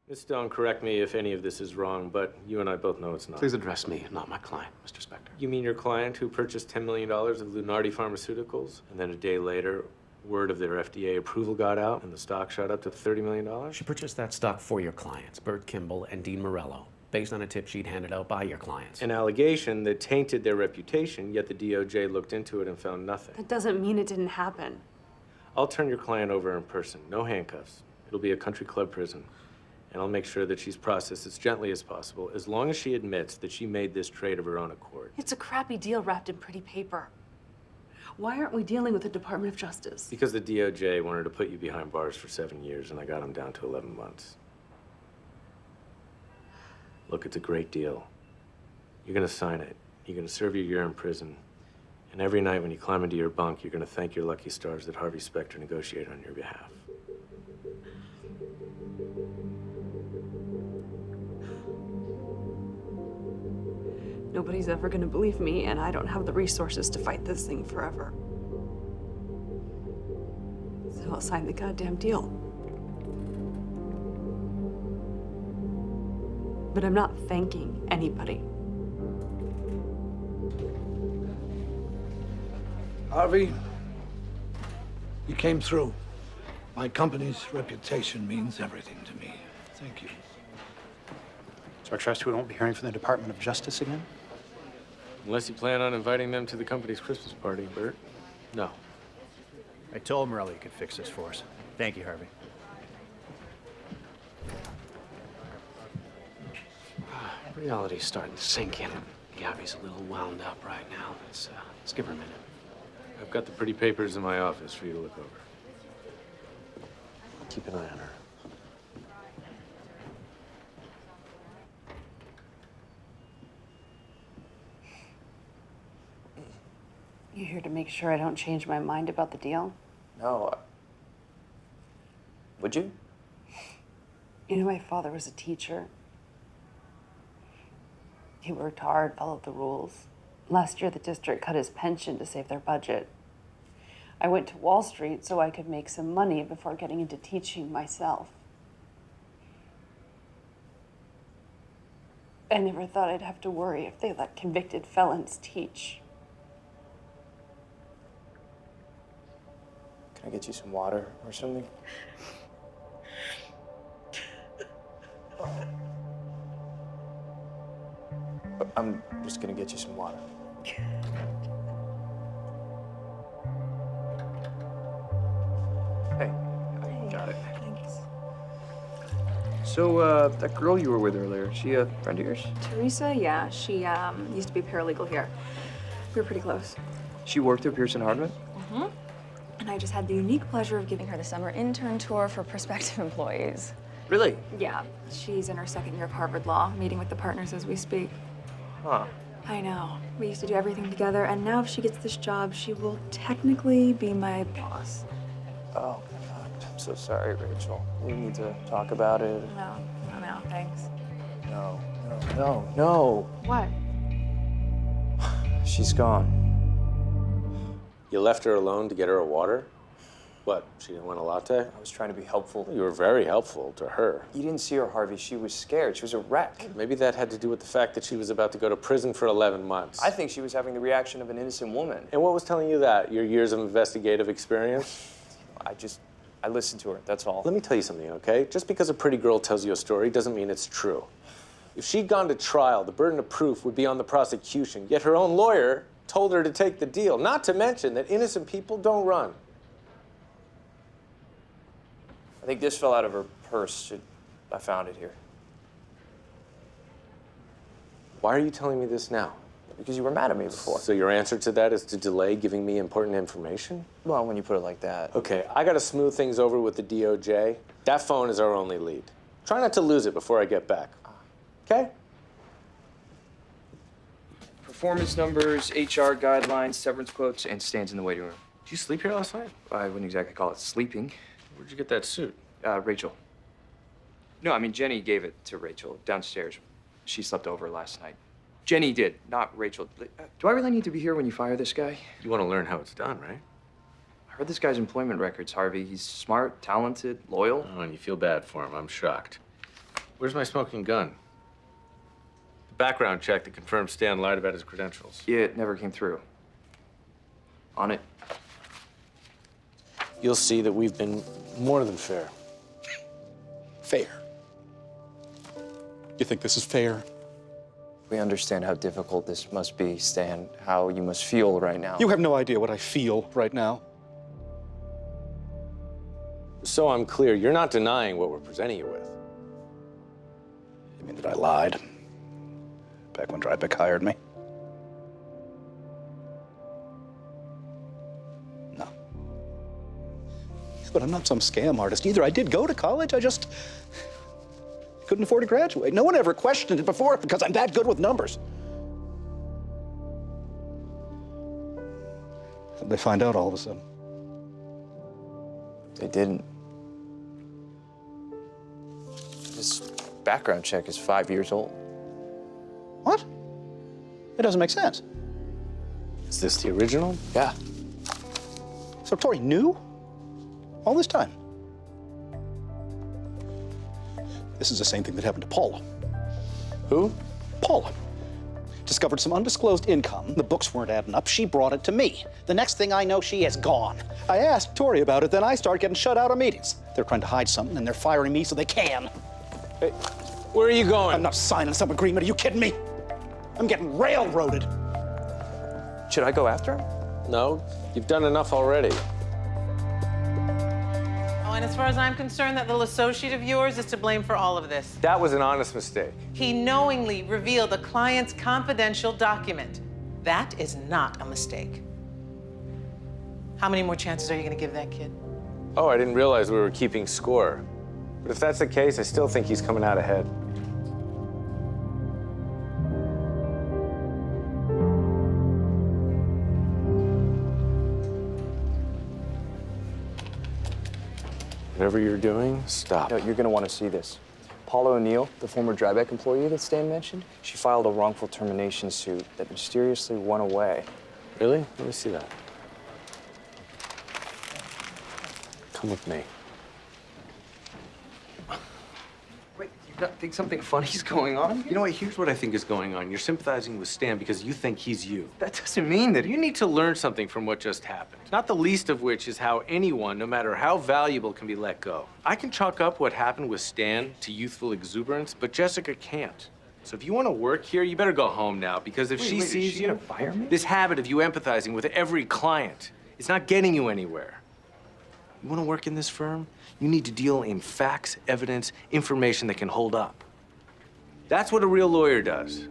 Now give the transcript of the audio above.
Ms. Stone, correct me if any of this is wrong, but you and I both know it's not. Please address me, not my client, Mr. Specter. You mean your client who purchased $10 million of Lunardi Pharmaceuticals, and then a day later, word of their FDA approval got out and the stock shot up to $30 million? She purchased that stock for your clients, Bert Kimball and Dean Morello, based on a tip sheet handed out by your clients. An allegation that tainted their reputation, yet the DOJ looked into it and found nothing. That doesn't mean it didn't happen. I'll turn your client over in person. No handcuffs. It'll be a country club prison. And I'll make sure that she's processed as gently as possible, as long as she admits that she made this trade of her own accord. It's a crappy deal wrapped in pretty paper. Why aren't we dealing with the Department of Justice? Because the DOJ wanted to put you behind bars for 7 years, and I got them down to 11 months. Look, it's a great deal. You're gonna sign it. You're gonna serve your year in prison. And every night when you climb into your bunk, you're gonna thank your lucky stars that Harvey Specter negotiated on your behalf. Nobody's ever gonna believe me, and I don't have the resources to fight this thing forever. So I'll sign the goddamn deal. But I'm not thanking anybody. Harvey, you came through. My company's reputation means everything to me. Thank you. So I trust we won't be hearing from the Department of Justice again? Unless you plan on inviting them to the company's Christmas party, Bert. No. I told Morello you could fix this for us. Thank you, Harvey. Reality's starting to sink in. Gabby's a little wound up right now. Let's give her a minute. I've got the pretty papers in my office for you to look over. Keep an eye on her. You here to make sure I don't change my mind about the deal? No. Would you? You know, my father was a teacher. He worked hard, followed the rules. Last year, the district cut his pension to save their budget. I went to Wall Street so I could make some money before getting into teaching myself. I never thought I'd have to worry if they let convicted felons teach. Can I get you some water or something? I'm just gonna get you some water. Hey, I got it. Thanks. So, that girl you were with earlier, she a friend of yours? Teresa, yeah, she used to be a paralegal here. We were pretty close. She worked at Pearson Hardman? Mm-hmm. And I just had the unique pleasure of giving her the summer intern tour for prospective employees. Really? Yeah, she's in her second year of Harvard Law, meeting with the partners as we speak. Huh. I know. We used to do everything together, and now if she gets this job, she will technically be my boss. Oh, God. I'm so sorry, Rachel. We need to talk about it. No, thanks. No. What? She's gone. You left her alone to get her a water? What, she didn't want a latte? I was trying to be helpful. You were very helpful to her. You didn't see her, Harvey. She was scared. She was a wreck. Maybe that had to do with the fact that she was about to go to prison for 11 months. I think she was having the reaction of an innocent woman. And what was telling you that? Your years of investigative experience? I listened to her, that's all. Let me tell you something, okay? Just because a pretty girl tells you a story doesn't mean it's true. If she'd gone to trial, the burden of proof would be on the prosecution, yet her own lawyer told her to take the deal, not to mention that innocent people don't run. I think this fell out of her purse. I found it here. Why are you telling me this now? Because you were mad at me before. So your answer to that is to delay giving me important information? Well, when you put it like that. Okay, I gotta smooth things over with the DOJ. That phone is our only lead. Try not to lose it before I get back. Okay? Performance numbers, HR guidelines, severance quotes, and stands in the waiting room. Did you sleep here last night? I wouldn't exactly call it sleeping. Where'd you get that suit? Rachel. No, I mean, Jenny gave it to Rachel downstairs. She slept over last night. Jenny did, not Rachel. Do I really need to be here when you fire this guy? You want to learn how it's done, right? I heard this guy's employment records, Harvey. He's smart, talented, loyal. Oh, and you feel bad for him. I'm shocked. Where's my smoking gun? The background check that confirms Stan lied about his credentials. Yeah, it never came through. On it. You'll see that we've been more than fair. Fair? You think this is fair? We understand how difficult this must be, Stan, how you must feel right now. You have no idea what I feel right now. So I'm clear, you're not denying what we're presenting you with. You mean that I lied? Back when Drybeck hired me? No. But I'm not some scam artist either. I did go to college, I just couldn't afford to graduate. No one ever questioned it before because I'm that good with numbers. How'd they find out all of a sudden? They didn't. This background check is 5 years old. What? It doesn't make sense. Is this the original? Yeah. So Tori knew all this time? This is the same thing that happened to Paula. Who? Paula. Discovered some undisclosed income. The books weren't adding up. She brought it to me. The next thing I know, she is gone. I asked Tori about it, then I start getting shut out of meetings. They're trying to hide something, and they're firing me so they can. Hey, where are you going? I'm not signing some agreement. Are you kidding me? I'm getting railroaded. Should I go after him? No, you've done enough already. Oh, and as far as I'm concerned, that little associate of yours is to blame for all of this. That was an honest mistake. He knowingly revealed a client's confidential document. That is not a mistake. How many more chances are you going to give that kid? Oh, I didn't realize we were keeping score. But if that's the case, I still think he's coming out ahead. Whatever you're doing, stop. No, you're gonna want to see this. Paula O'Neill, the former Drybeck employee that Stan mentioned, she filed a wrongful termination suit that mysteriously went away. Really? Let me see that. Come with me. Wait, you don't think something funny's going on? You know what? Here's what I think is going on. You're sympathizing with Stan because you think he's you. That doesn't mean that You need to learn something from what just happened. Not the least of which is how anyone, no matter how valuable, can be let go. I can chalk up what happened with Stan to youthful exuberance, but Jessica can't. So if you want to work here, you better go home now, because if she sees is she you, gonna fire me? this habit of you empathizing with every client, it's not getting you anywhere. You want to work in this firm? You need to deal in facts, evidence, information that can hold up. That's what a real lawyer does.